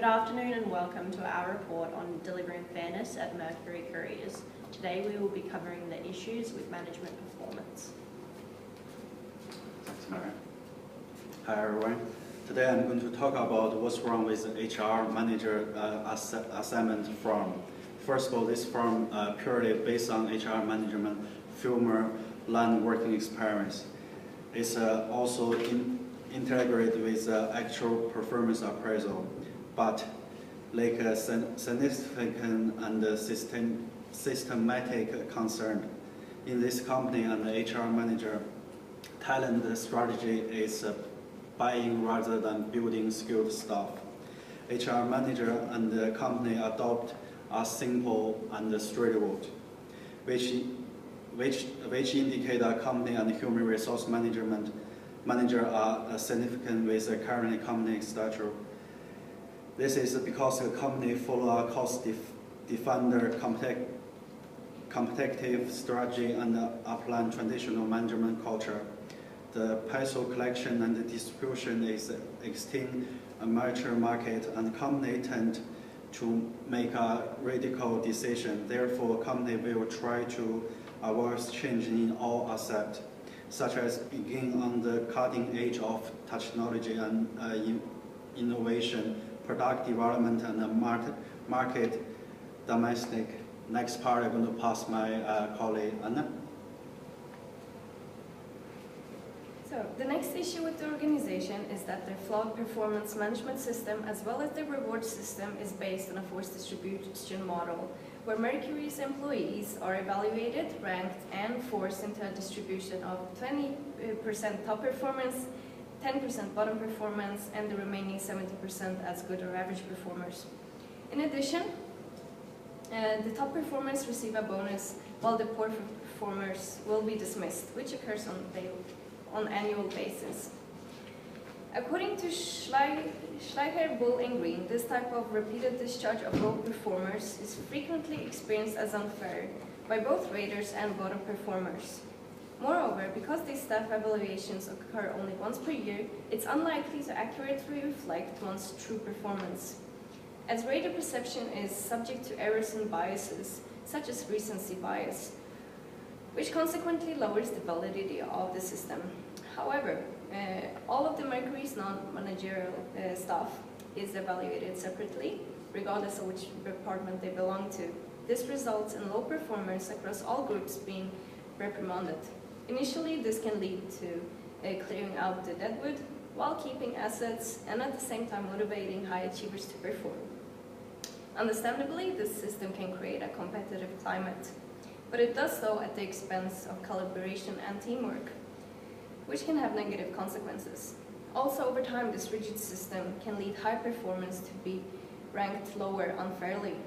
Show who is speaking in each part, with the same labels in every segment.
Speaker 1: Good afternoon and welcome to our report on delivering fairness at Mercury Careers. Today we will be covering the issues with management performance.
Speaker 2: Thanks, Mary. Hi everyone. Today I'm going to talk about what's wrong with the HR manager assignment firm. First of all, this firm purely based on HR management former line working experience. It's also integrated with actual performance appraisal, but like a significant and systematic concern. In this company, and the HR manager talent strategy is buying rather than building skilled staff. HR manager and the company adopt a simple and straightforward, which indicate a company and human resource management manager are significant with the current company structure. This is because the company follow a cost-defender competitive strategy and apply traditional management culture. The parcel collection and the distribution is extinct a mature market, and company tend to make a radical decision. Therefore, company will try to avoid change in all aspects, such as being on the cutting edge of technology and innovation, product development, and market domestic. Next part, I'm going to pass my colleague Anna.
Speaker 3: So the next issue with the organization is that their flawed performance management system as well as their reward system is based on a forced distribution model, where Mercury's employees are evaluated, ranked, and forced into a distribution of 20% top performance, 10% bottom performance, and the remaining 70% as good or average performers. In addition, the top performers receive a bonus while the poor performers will be dismissed, which occurs on annual basis. According to Schleicher, Bull, and Green, this type of repeated discharge of low performers is frequently experienced as unfair by both raters and bottom performers. Moreover, because these staff evaluations occur only once per year, it's unlikely to accurately reflect one's true performance, as rater perception is subject to errors and biases, such as recency bias, which consequently lowers the validity of the system. However, all of the Mercury's non-managerial staff is evaluated separately, regardless of which department they belong to. This results in low performers across all groups being reprimanded. Initially, this can lead to clearing out the deadwood while keeping assets and at the same time motivating high achievers to perform. Understandably, this system can create a competitive climate, but it does so at the expense of collaboration and teamwork, which can have negative consequences. Also, over time, this rigid system can lead high performance to be ranked lower unfairly.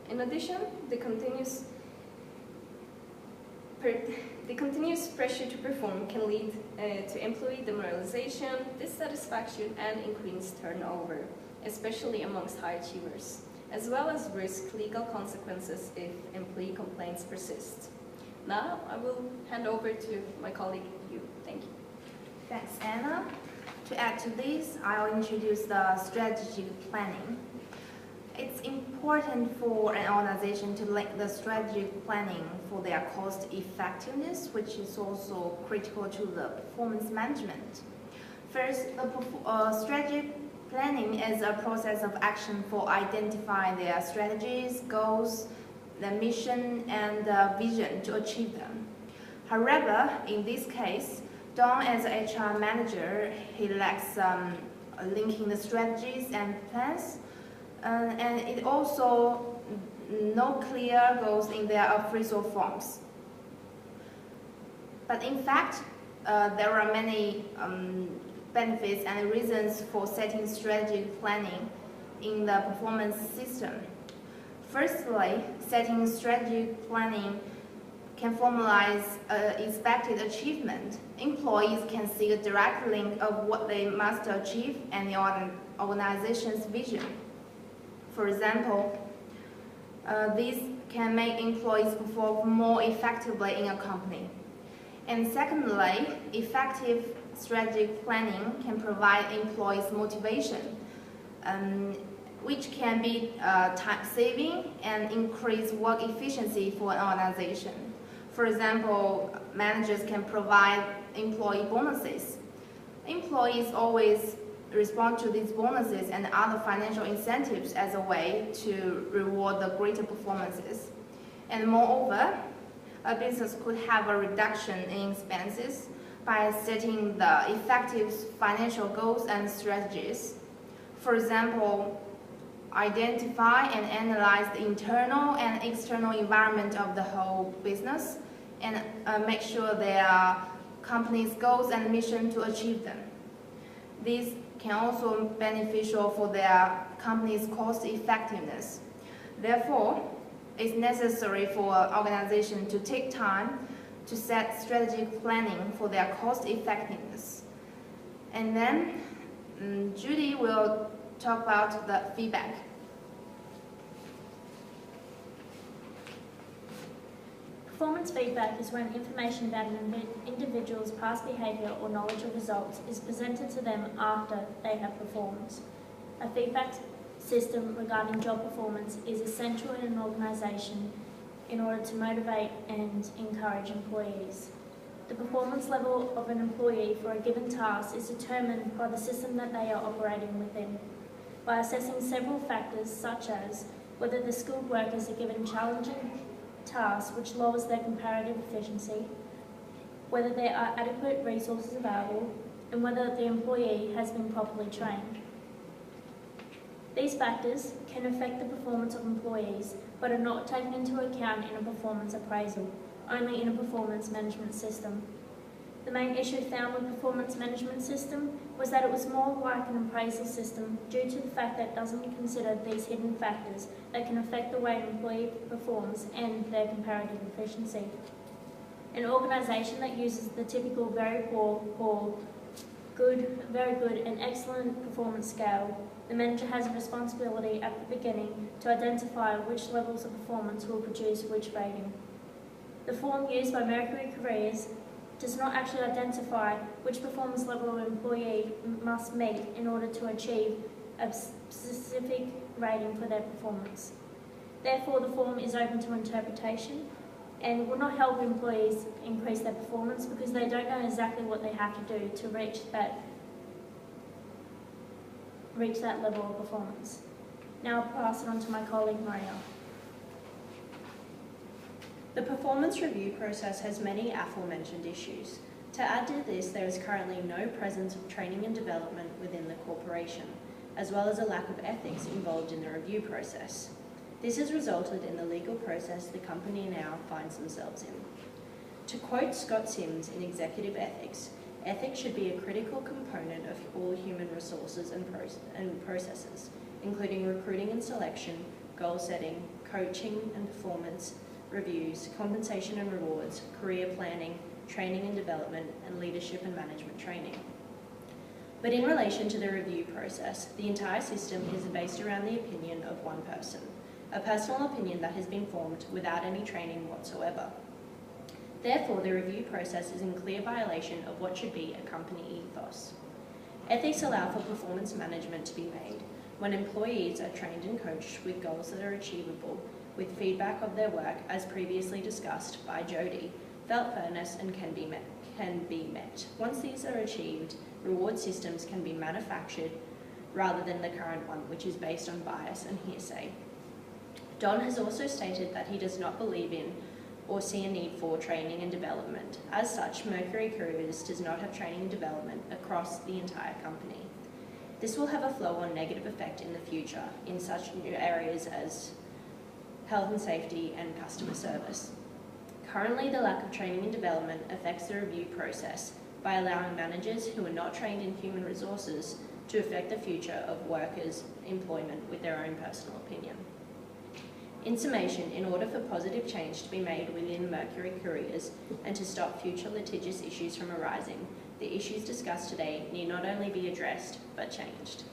Speaker 3: In addition, the continuous pressure to perform can lead to employee demoralization, dissatisfaction, and increased turnover, especially amongst high achievers, as well as risk legal consequences if employee complaints persist. Now, I will hand over to my colleague, Yu. Thank you.
Speaker 4: Thanks, Anna. To add to this, I'll introduce the strategic planning. It's important for an organization to link the strategic planning for their cost effectiveness, which is also critical to the performance management. First, the strategic planning is a process of action for identifying their strategies, goals, the mission, and the vision to achieve them. However, in this case, Don, as an HR manager, he lacks linking the strategies and plans, and it also no clear goals in their appraisal forms. But in fact, there are many benefits and reasons for setting strategic planning in the performance system. Firstly, setting strategic planning can formalize expected achievement. Employees can see a direct link of what they must achieve and the organization's vision. For example, this can make employees perform more effectively in a company. And secondly, effective strategic planning can provide employees motivation. which can be time-saving and increase work efficiency for an organization. For example, managers can provide employee bonuses. Employees always respond to these bonuses and other financial incentives as a way to reward the greater performances. And moreover, a business could have a reduction in expenses by setting the effective financial goals and strategies. For example, identify and analyze the internal and external environment of the whole business and make sure there are company's goals and mission to achieve them. These can also be beneficial for their company's cost effectiveness. Therefore, it's necessary for an organization to take time to set strategic planning for their cost effectiveness. And then Judy will talk about the feedback.
Speaker 5: Performance feedback is when information about an individual's past behaviour or knowledge of results is presented to them after they have performed. A feedback system regarding job performance is essential in an organisation in order to motivate and encourage employees. The performance level of an employee for a given task is determined by the system that they are operating within, by assessing several factors such as whether the skilled workers are given challenging tasks which lowers their comparative efficiency, whether there are adequate resources available, and whether the employee has been properly trained. These factors can affect the performance of employees, but are not taken into account in a performance appraisal, only in a performance management system. The main issue found with performance management system was that it was more like an appraisal system due to the fact that it doesn't consider these hidden factors that can affect the way an employee performs and their comparative efficiency. An organisation that uses the typical very poor, poor, good, very good and excellent performance scale, the manager has a responsibility at the beginning to identify which levels of performance will produce which rating. The form used by Mercury Careers does not actually identify which performance level an employee must meet in order to achieve a specific rating for their performance. Therefore, the form is open to interpretation and will not help employees increase their performance because they don't know exactly what they have to do to reach that level of performance. Now I'll pass it on to my colleague Maria.
Speaker 1: The performance review process has many aforementioned issues. To add to this, there is currently no presence of training and development within the corporation, as well as a lack of ethics involved in the review process. This has resulted in the legal process the company now finds themselves in. To quote Scott Sims in Executive Ethics, ethics should be a critical component of all human resources and processes, including recruiting and selection, goal setting, coaching and performance, reviews, compensation and rewards, career planning, training and development, and leadership and management training. But in relation to the review process, the entire system is based around the opinion of one person, a personal opinion that has been formed without any training whatsoever. Therefore, the review process is in clear violation of what should be a company ethos. Ethics allow for performance management to be made when employees are trained and coached with goals that are achievable, with feedback of their work, as previously discussed by Jody, felt fairness and can be met. Once these are achieved, reward systems can be manufactured rather than the current one, which is based on bias and hearsay. Don has also stated that he does not believe in or see a need for training and development. As such, Mercury Careers does not have training and development across the entire company. This will have a flow-on negative effect in the future in such new areas as health and safety and customer service. Currently, the lack of training and development affects the review process by allowing managers who are not trained in human resources to affect the future of workers' employment with their own personal opinion. In summation, in order for positive change to be made within Mercury Careers and to stop future litigious issues from arising, the issues discussed today need not only be addressed, but changed.